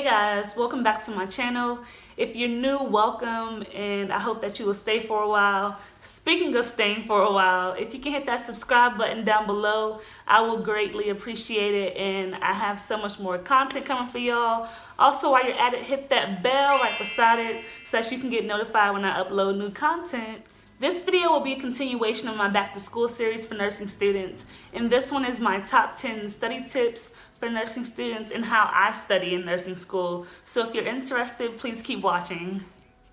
Hey guys, welcome back to my channel. If you're new, welcome, and I hope that you will stay for a while. Speaking of staying for a while, if you can hit that subscribe button down below, I will greatly appreciate it, and I have so much more content coming for y'all. Also, while you're at it, hit that bell right beside it so that you can get notified when I upload new content. This video will be a continuation of my back to school series for nursing students, and this one is my top 10 study tips for nursing students and how I study in nursing school. So if you're interested, please keep watching.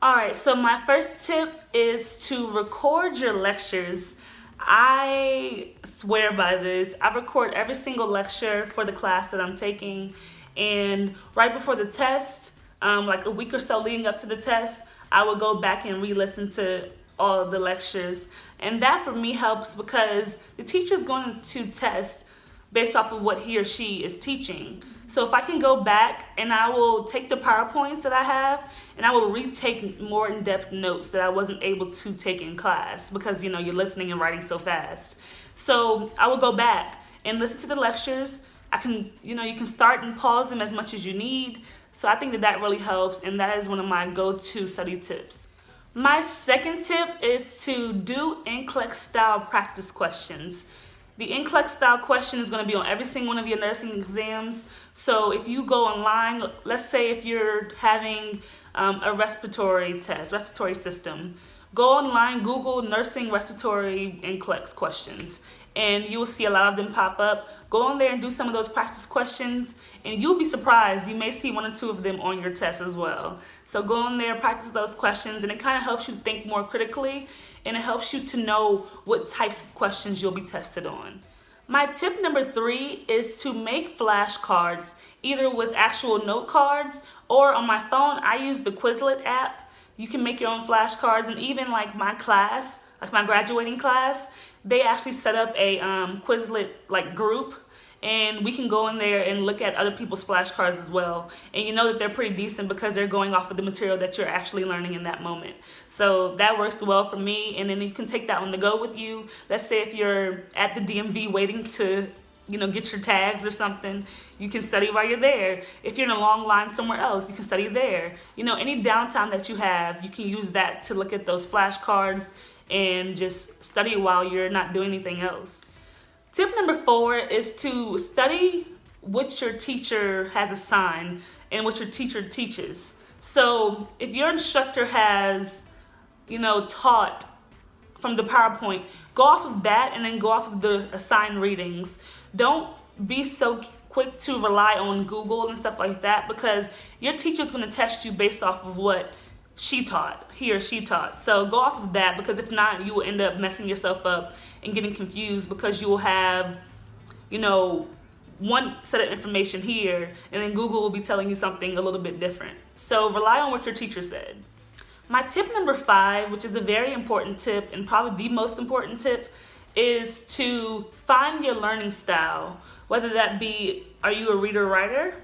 Alright, so my first tip is to record your lectures. I swear by this. I record every single lecture for the class that I'm taking, and right before the test, like a week or so leading up to the test, I will go back and re-listen to all of the lectures. And that for me helps because the teacher's going to test based off of what he or she is teaching. So if I can go back and I will take the PowerPoints that I have and I will retake more in-depth notes that I wasn't able to take in class because you're listening and writing so fast. So I will go back and listen to the lectures. I can, you can start and pause them as much as you need. So I think that really helps, and that is one of my go-to study tips. My second tip is to do NCLEX style practice questions. The NCLEX style question is going to be on every single one of your nursing exams. So if you go online, let's say if you're having a respiratory test, respiratory system, go online, Google nursing respiratory NCLEX questions, and you will see a lot of them pop up. Go on there and do some of those practice questions, and you'll be surprised. You may see one or two of them on your test as well. So go on there, practice those questions, and it kind of helps you think more critically, and it helps you to know what types of questions you'll be tested on. My tip number 3 is to make flashcards, either with actual note cards or on my phone. I use the Quizlet app. You can make your own flashcards, and even like my class, like my graduating class, they actually set up a Quizlet like group, and we can go in there and look at other people's flashcards as well. And you know that they're pretty decent because they're going off of the material that you're actually learning in that moment. So that works well for me, and then you can take that on the go with you. Let's say if you're at the DMV waiting to get your tags or something, you can study while you're there. If you're in a long line somewhere else, you can study there. Any downtime that you have, you can use that to look at those flashcards and just study while you're not doing anything else. Tip number 4 is to study what your teacher has assigned and what your teacher teaches. So if your instructor has, taught from the PowerPoint, go off of that and then go off of the assigned readings. Don't be so quick to rely on Google and stuff like that, because your teacher's going to test you based off of what he or she taught. So go off of that, because if not, you will end up messing yourself up and getting confused, because you will have, one set of information here, and then Google will be telling you something a little bit different. So rely on what your teacher said. My tip number 5, which is a very important tip and probably the most important tip, is to find your learning style. Whether that be, are you a reader-writer?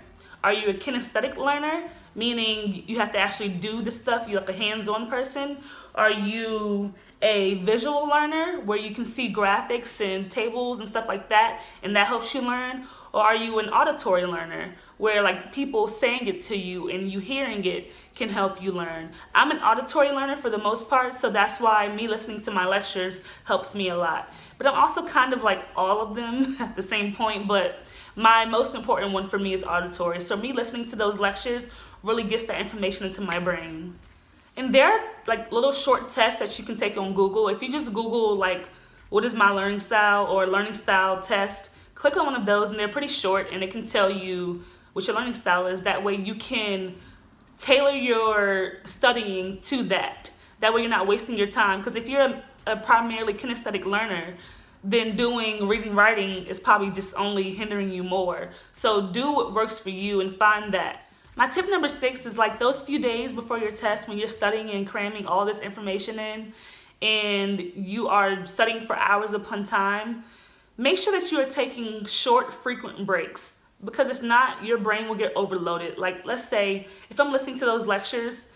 Are you a kinesthetic learner? Meaning you have to actually do the stuff, you're like a hands-on person. Are you a visual learner where you can see graphics and tables and stuff like that, and that helps you learn? Or are you an auditory learner where like people saying it to you and you hearing it can help you learn? I'm an auditory learner for the most part, so that's why me listening to my lectures helps me a lot. But I'm also kind of like all of them at the same point, but my most important one for me is auditory. So me listening to those lectures really gets that information into my brain. And there are like little short tests that you can take on Google. If you just Google like, what is my learning style or learning style test, click on one of those, and they're pretty short, and it can tell you what your learning style is. That way you can tailor your studying to that. That way you're not wasting your time, because if you're a primarily kinesthetic learner, then doing reading, writing is probably just only hindering you more. So do what works for you and find that. My tip number 6 is like those few days before your test, when you're studying and cramming all this information in, and you are studying for hours upon time, make sure that you are taking short, frequent breaks, because if not, your brain will get overloaded. Like, let's say if I'm listening to those lectures,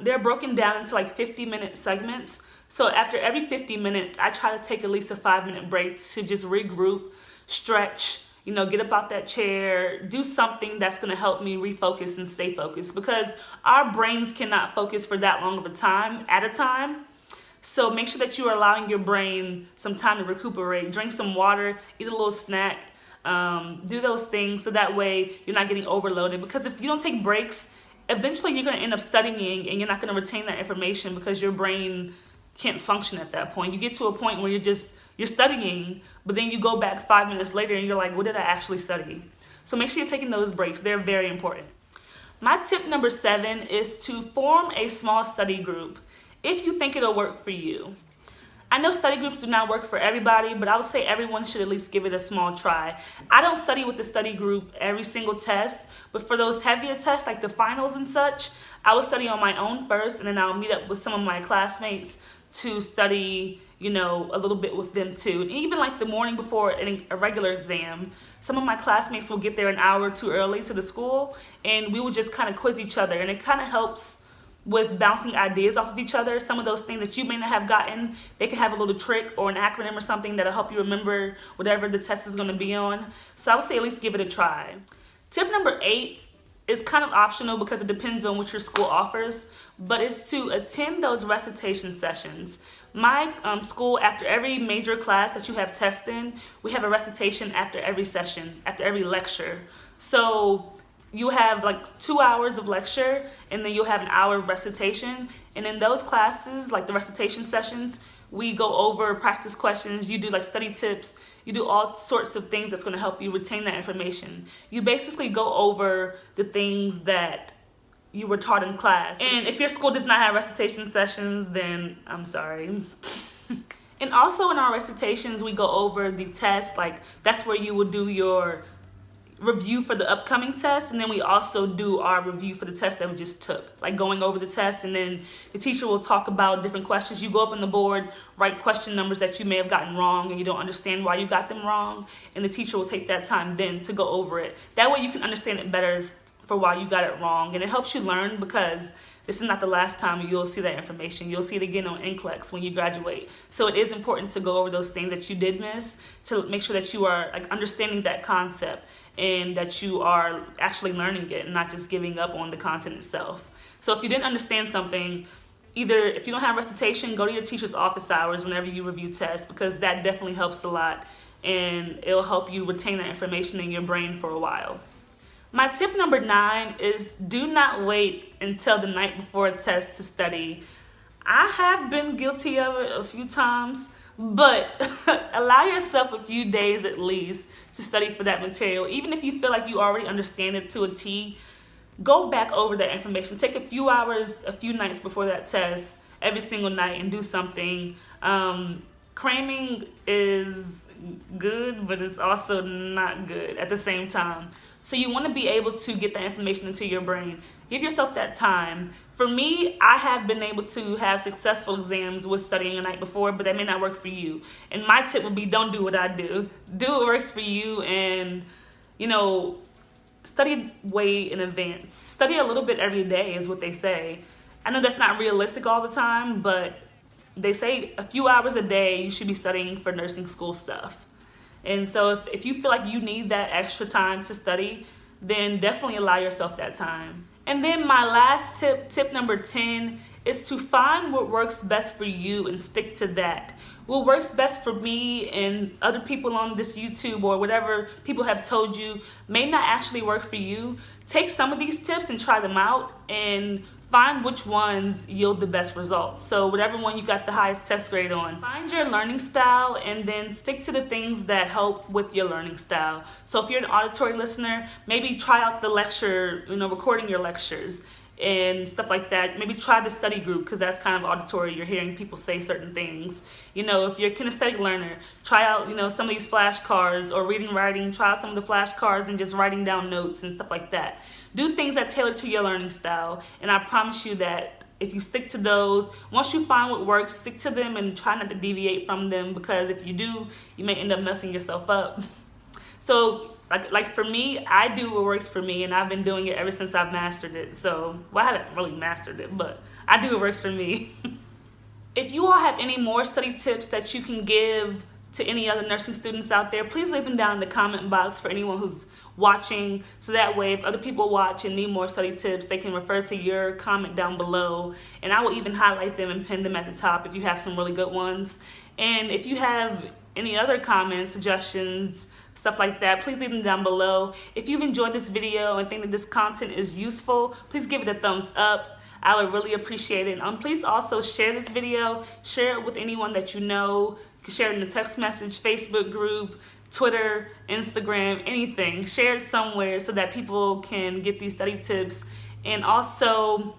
they're broken down into like 50-minute segments. So after every 50 minutes, I try to take at least a 5-minute break to just regroup, stretch, get up out that chair, do something that's going to help me refocus and stay focused, because our brains cannot focus for that long of a time at a time. So make sure that you are allowing your brain some time to recuperate. Drink some water, eat a little snack, do those things so that way you're not getting overloaded. Because if you don't take breaks, eventually you're going to end up studying and you're not going to retain that information because your brain can't function at that point. You get to a point where you're studying, but then you go back 5 minutes later and you're like, what did I actually study? So make sure you're taking those breaks. They're very important. My tip number 7 is to form a small study group if you think it'll work for you. I know study groups do not work for everybody, but I would say everyone should at least give it a small try. I don't study with the study group every single test, but for those heavier tests like the finals and such, I will study on my own first, and then I'll meet up with some of my classmates to study, a little bit with them too. And even like the morning before a regular exam, some of my classmates will get there an hour or two early to the school, and we will just kind of quiz each other, and it kind of helps with bouncing ideas off of each other. Some of those things that you may not have gotten, they can have a little trick or an acronym or something that'll help you remember whatever the test is going to be on. So I would say at least give it a try. Tip number 8 is kind of optional because it depends on what your school offers, but it's to attend those recitation sessions. My school, after every major class that you have tests in, we have a recitation after every session, after every lecture. So you have like 2 hours of lecture, and then you'll have an hour of recitation. And in those classes, like the recitation sessions, we go over practice questions, you do like study tips, you do all sorts of things that's going to help you retain that information. You basically go over the things that you were taught in class. And if your school does not have recitation sessions, then I'm sorry. And also in our recitations, we go over the test, like that's where you will do your review for the upcoming test, and then we also do our review for the test that we just took, like going over the test, and then the teacher will talk about different questions. You go up on the board, write question numbers that you may have gotten wrong and you don't understand why you got them wrong, and the teacher will take that time then to go over it. That way you can understand it better for why you got it wrong, and it helps you learn, because this is not the last time you'll see that information. You'll see it again on NCLEX when you graduate. So it is important to go over those things that you did miss to make sure that you are like understanding that concept and that you are actually learning it and not just giving up on the content itself. So if you didn't understand something, either if you don't have recitation, go to your teacher's office hours whenever you review tests, because that definitely helps a lot and it'll help you retain that information in your brain for a while. My tip number 9 is do not wait until the night before a test to study. I have been guilty of it a few times, but allow yourself a few days at least to study for that material. Even if you feel like you already understand it to a T, go back over that information. Take a few hours, a few nights before that test every single night and do something. Cramming is good, but it's also not good at the same time. So you want to be able to get that information into your brain. Give yourself that time. For me, I have been able to have successful exams with studying the night before, but that may not work for you. And my tip would be don't do what I do. Do what works for you, and, study way in advance. Study a little bit every day is what they say. I know that's not realistic all the time, but they say a few hours a day you should be studying for nursing school stuff. And so if you feel like you need that extra time to study, then definitely allow yourself that time. And then my last tip number 10, is to find what works best for you and stick to that. What works best for me and other people on this YouTube or whatever people have told you may not actually work for you. Take some of these tips and try them out and find which ones yield the best results. So whatever one you got the highest test grade on, find your learning style and then stick to the things that help with your learning style. So if you're an auditory listener, maybe try out the lecture, recording your lectures and stuff like that. Maybe try the study group because that's kind of auditory. You're hearing people say certain things. If you're a kinesthetic learner, try out, some of these flashcards or reading, writing. Try out some of the flashcards and just writing down notes and stuff like that. Do things that tailor to your learning style, and I promise you that if you stick to those, once you find what works, stick to them and try not to deviate from them, because if you do, you may end up messing yourself up. So like for me, I do what works for me, and I've been doing it ever since I've mastered it. So, I haven't really mastered it, but I do what works for me. If you all have any more study tips that you can give to any other nursing students out there, please leave them down in the comment box for anyone who's watching, so that way if other people watch and need more study tips, they can refer to your comment down below, and I will even highlight them and pin them at the top if you have some really good ones. And if you have any other comments, suggestions, stuff like that, please leave them down below. If you've enjoyed this video and think that this content is useful, please give it a thumbs up. I would really appreciate it. Please also share this video, share it with anyone that you know. You can share it in a text message, Facebook group, Twitter, Instagram, anything. Share it somewhere so that people can get these study tips. And also,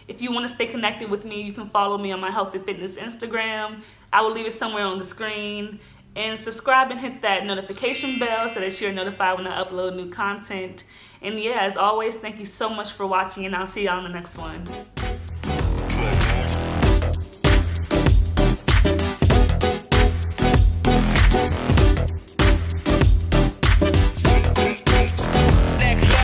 if you want to stay connected with me, you can follow me on my health and fitness Instagram. I will leave it somewhere on the screen. And subscribe and hit that notification bell so that you're notified when I upload new content. And yeah, as always, thank you so much for watching, and I'll see y'all in the next one.